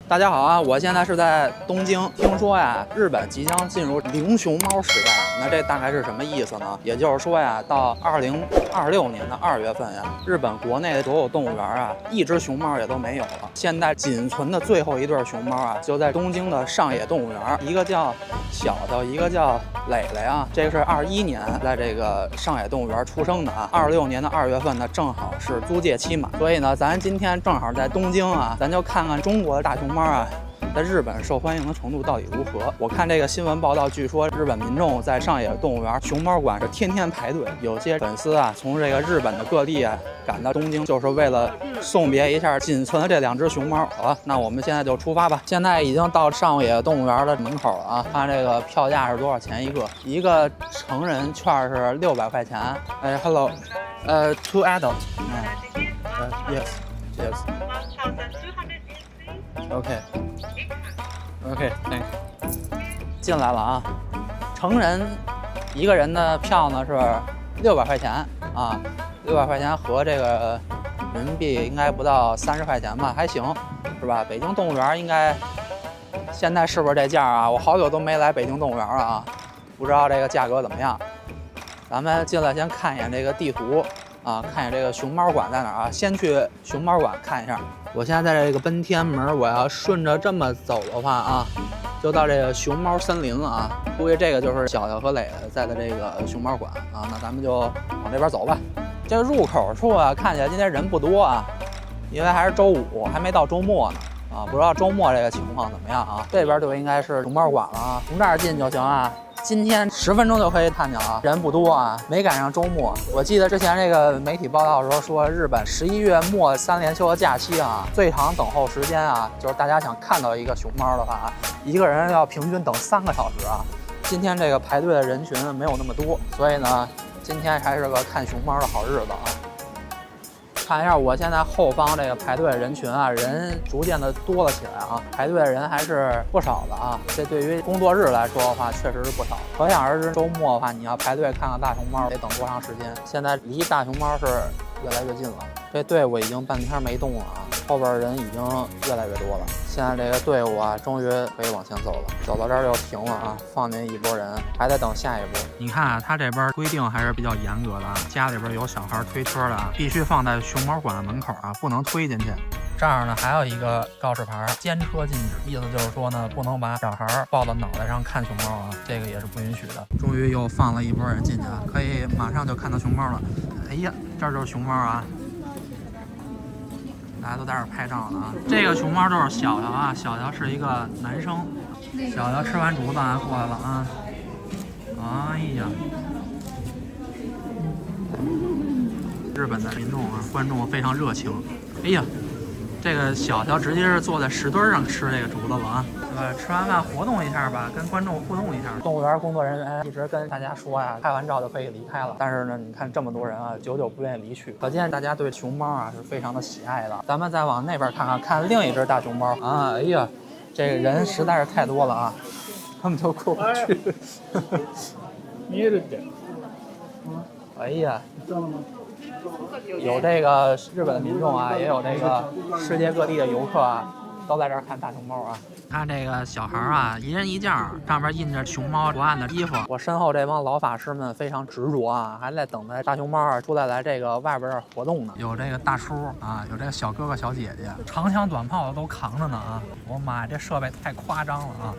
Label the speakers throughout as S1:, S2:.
S1: 大家好啊，我现在是在东京。听说呀，日本即将进入零熊猫时代。那这大概是什么意思呢？也就是说呀，到2026年的2月份呀，日本国内的所有动物园啊，一只熊猫也都没有了。现在仅存的最后一对熊猫啊，就在东京的上野动物园，一个叫小小，一个叫蕾蕾啊。这个是21年在这个上野动物园出生的啊。26年的2月份呢，正好是租借期满，所以呢，咱今天正好在东京啊，咱就看看中国的大熊猫啊，在日本受欢迎的程度到底如何？我看这个新闻报道，据说日本民众在上野动物园熊猫馆是天天排队，有些粉丝啊从这个日本的各地啊赶到东京，就是为了送别一下仅存的这2只熊猫。好了，那我们现在就出发吧。现在已经到上野动物园的门口了啊，看这个票价是多少钱一个？一个成人券是600块钱。哎 ，Hello， 2 adult， yes。OK， thank you。进来了啊，成人一个人的票呢是600块钱啊，600块钱合这个人民币应该不到30块钱吧，还行，是吧？北京动物园应该现在是不是这价啊？我好久都没来北京动物园了啊，不知道这个价格怎么样。咱们进来先看一眼这个地图啊，看一眼这个熊猫馆在哪儿啊？先去熊猫馆看一下。我现在在这个奔天门，我要顺着这么走的话啊，就到这个熊猫森林了啊。估计这个就是小小和蕾蕾在的这个熊猫馆啊。那咱们就往这边走吧。这个入口处啊，看起来今天人不多啊，因为还是周五，还没到周末呢啊。不知道周末这个情况怎么样啊？这边就应该是熊猫馆了啊，从这儿进就行啊。今天10分钟就可以看见啊，人不多啊，没赶上周末。我记得之前这个媒体报道的时候说，日本11月末3连休的假期啊，最长等候时间啊，就是大家想看到一个熊猫的话，一个人要平均等3个小时啊。今天这个排队的人群没有那么多，所以呢，今天还是个看熊猫的好日子啊。看一下我现在后方这个排队的人群啊，人逐渐的多了起来啊，排队的人还是不少的啊。这对于工作日来说的话，确实是不少。可想而知，周末的话，你要排队看看大熊猫得等多长时间。现在离大熊猫是越来越近了，这队伍已经半天没动了啊，后边人已经越来越多了。现在这个队伍啊，终于可以往前走了，走到这儿就停了啊，放进一波人，还得等下一波。你看啊，他这边规定还是比较严格的啊，家里边有小孩推车的啊，必须放在熊猫馆门口啊，不能推进去。这儿呢还有一个告示牌，监车禁止，意思就是说呢，不能把小孩抱到脑袋上看熊猫啊，这个也是不允许的。终于又放了一波人进去啊，可以马上就看到熊猫了。哎呀，这儿就是熊猫啊！大家都在这儿拍照呢啊！这个熊猫就是小小啊，小小是一个男生，小小吃完竹子啊过来了啊！哎呀，日本的民众啊，观众非常热情。哎呀，这个小小直接是坐在石墩上吃这个竹子了啊！吃完饭活动一下吧，跟观众互动一下。动物园工作人员一直跟大家说呀，拍完照就可以离开了。但是呢，你看这么多人啊，久久不愿意离去，可见大家对熊猫啊是非常的喜爱的。咱们再往那边看看，看另一只大熊猫啊！哎呀，这个人实在是太多了啊，根本就过不去。哎呀，有这个日本的民众啊，也有这个世界各地的游客啊，都在这儿看大熊猫啊。看这个小孩啊，一人一件，上面印着熊猫图案的衣服。我身后这帮老法师们非常执着啊，还在等待大熊猫啊出来这个外边活动呢。有这个大叔啊，有这个小哥哥小姐姐，长枪短炮的都扛着呢啊！我妈呀，这设备太夸张了啊！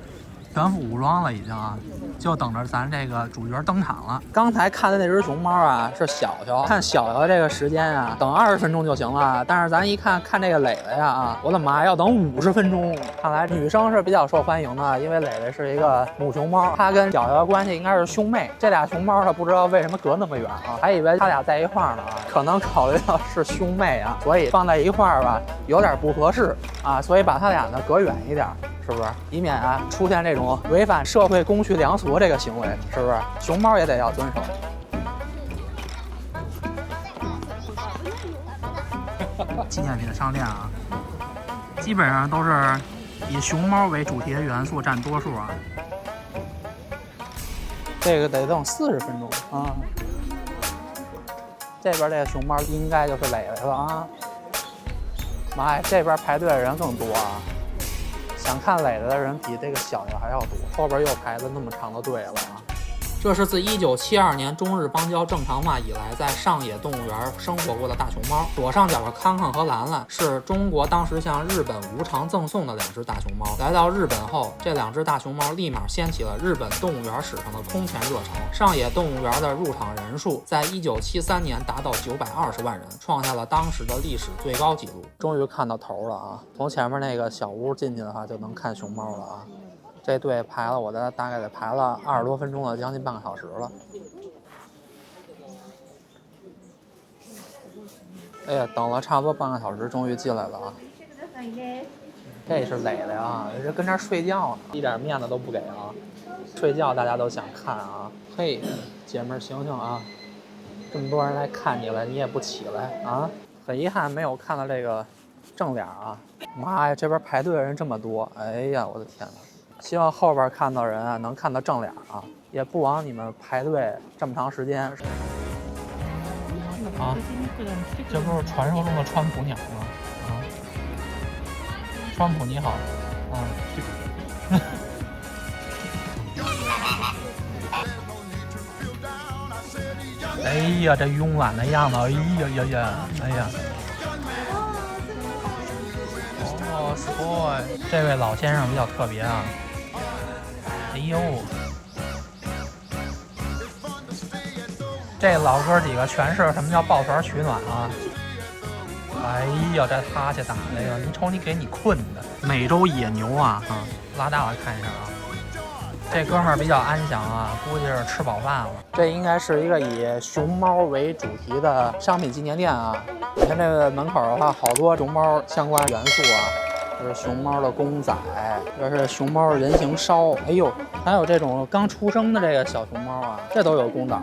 S1: 全副武装了已经啊，就等着咱这个主角登场了。刚才看的那只熊猫啊是小小，看小小这个时间啊，等20分钟就行了。但是咱一看这个蕾蕾呀啊，我的妈，要等50分钟。看来女生是比较受欢迎的，因为蕾蕾是一个母熊猫，它跟小小的关系应该是兄妹。这俩熊猫呢，不知道为什么隔那么远啊，还以为它俩在一块儿呢啊，可能考虑到是兄妹啊，所以放在一块儿吧有点不合适啊，所以把它俩呢隔远一点。是不是？以免啊出现这种违反社会公序良俗这个行为，是不是？熊猫也得要遵守。纪念品商店啊，基本上都是以熊猫为主题的元素占多数啊。这个得等40分钟啊。这边这个熊猫应该就是蕾蕾了啊。妈呀，这边排队的人更多啊。想看磊的人比这个小的还要多，后边又排了那么长的队了啊。这是自1972年中日邦交正常化以来，在上野动物园生活过的大熊猫。左上角的康康和兰兰是中国当时向日本无偿赠送的2只大熊猫。来到日本后，这2只大熊猫立马掀起了日本动物园史上的空前热潮。上野动物园的入场人数在1973年达到920万人，创下了当时的历史最高纪录。终于看到头了啊！从前面那个小屋进去的话，就能看熊猫了啊。这队排了，我大概得排了20多分钟了，将近半个小时了。哎呀，等了差不多半个小时，终于进来了啊！这是磊的啊，这跟这儿睡觉呢，一点面子都不给啊！睡觉大家都想看啊！嘿，姐妹儿醒醒啊！这么多人来看你了，你也不起来啊！很遗憾没有看到这个正脸啊！妈呀，这边排队的人这么多，哎呀，我的天哪！希望后边看到人啊，能看到正脸啊，也不枉你们排队这么长时间啊！这不是传说中的川普鸟吗？啊，川普你好，啊！哎呀，这慵懒的样子，哎呀呀呀，哎呀！哦，是boy，这位老先生比较特别啊。哎呦，这老哥几个全是什么叫抱团取暖啊！哎呀，这哈欠打的呀！你瞅你给你困的，美洲野牛啊！拉大了看一下啊！这哥们儿比较安详啊，估计是吃饱饭了。这应该是一个以熊猫为主题的商品纪念店啊！你看这个门口的话，好多熊猫相关元素啊。这是熊猫的公仔，这是熊猫人形烧，哎呦，还有这种刚出生的这个小熊猫啊，这都有公仔。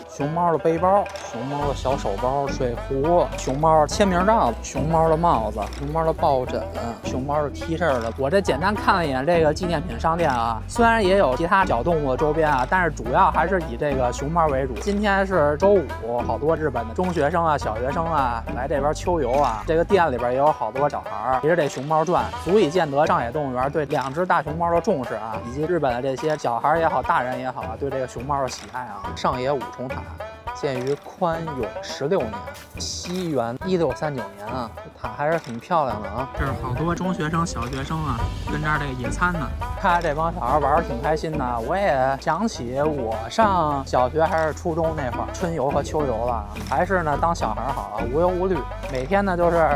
S1: 熊猫的背包，熊猫的小手包、水壶，熊猫签名照，熊猫的帽子，熊猫的抱枕，熊猫的 T 恤的。我这简单看了一眼这个纪念品商店啊，虽然也有其他小动物的周边啊，但是主要还是以这个熊猫为主。今天是周五，好多日本的中学生啊、小学生啊来这边秋游啊，这个店里边也有好多小孩围着这熊猫转，足以见得上野动物园对2只大熊猫的重视啊，以及日本的这些小孩也好、大人也好啊，对这个熊猫的喜爱啊。上野五重塔建于宽永16年，西元1639年啊，塔还是挺漂亮的啊。这是好多中学生、小学生啊，跟这儿这个野餐呢。看这帮小孩玩得挺开心的，我也想起我上小学还是初中那会儿，春游和秋游了，还是呢当小孩好啊，无忧无虑。每天呢就是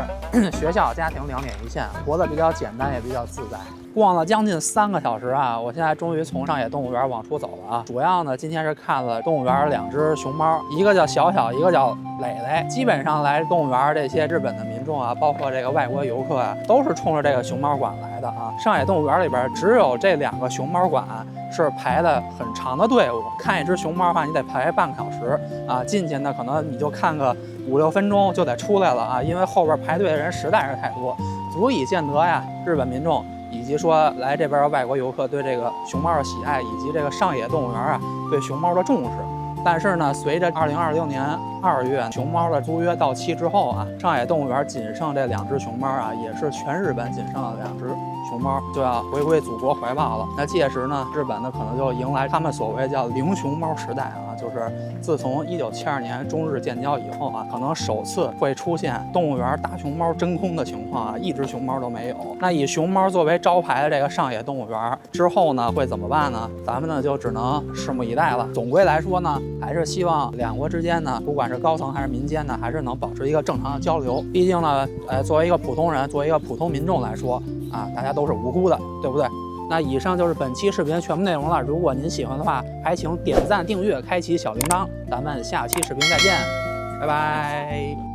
S1: 学校、家庭两点一线，活得比较简单，也比较自在。逛了将近3个小时啊，我现在终于从上野动物园往出走了啊。主要呢，今天是看了动物园2只熊猫，一个叫小小，一个叫磊磊。基本上来动物园这些日本的民众啊，包括这个外国游客啊，都是冲着这个熊猫馆来的啊。上野动物园里边只有这2个熊猫馆是排的很长的队伍，看一只熊猫的话，你得排半个小时啊。进去呢，可能你就看个5、6分钟就得出来了啊，因为后边排队的人实在是太多，足以见得呀，日本民众以及说来这边的外国游客对这个熊猫的喜爱，以及这个上野动物园啊对熊猫的重视。但是呢，随着2026年2月熊猫的租约到期之后啊，上野动物园仅剩这2只熊猫啊，也是全日本仅剩的2只熊猫就要回归祖国怀抱了。那届时呢，日本呢可能就迎来他们所谓叫零熊猫时代啊，就是自从1972年中日建交以后啊，可能首次会出现动物园大熊猫真空的情况啊，一只熊猫都没有。那以熊猫作为招牌的这个上野动物园之后呢，会怎么办呢？咱们呢就只能拭目以待了。总归来说呢，还是希望2国之间呢，不管是高层还是民间呢，还是能保持一个正常的交流。毕竟呢，作为一个普通人，作为一个普通民众来说啊，大家都是无辜的，对不对？那以上就是本期视频全部内容了。如果您喜欢的话，还请点赞、订阅、开启小铃铛。咱们下期视频再见，拜拜。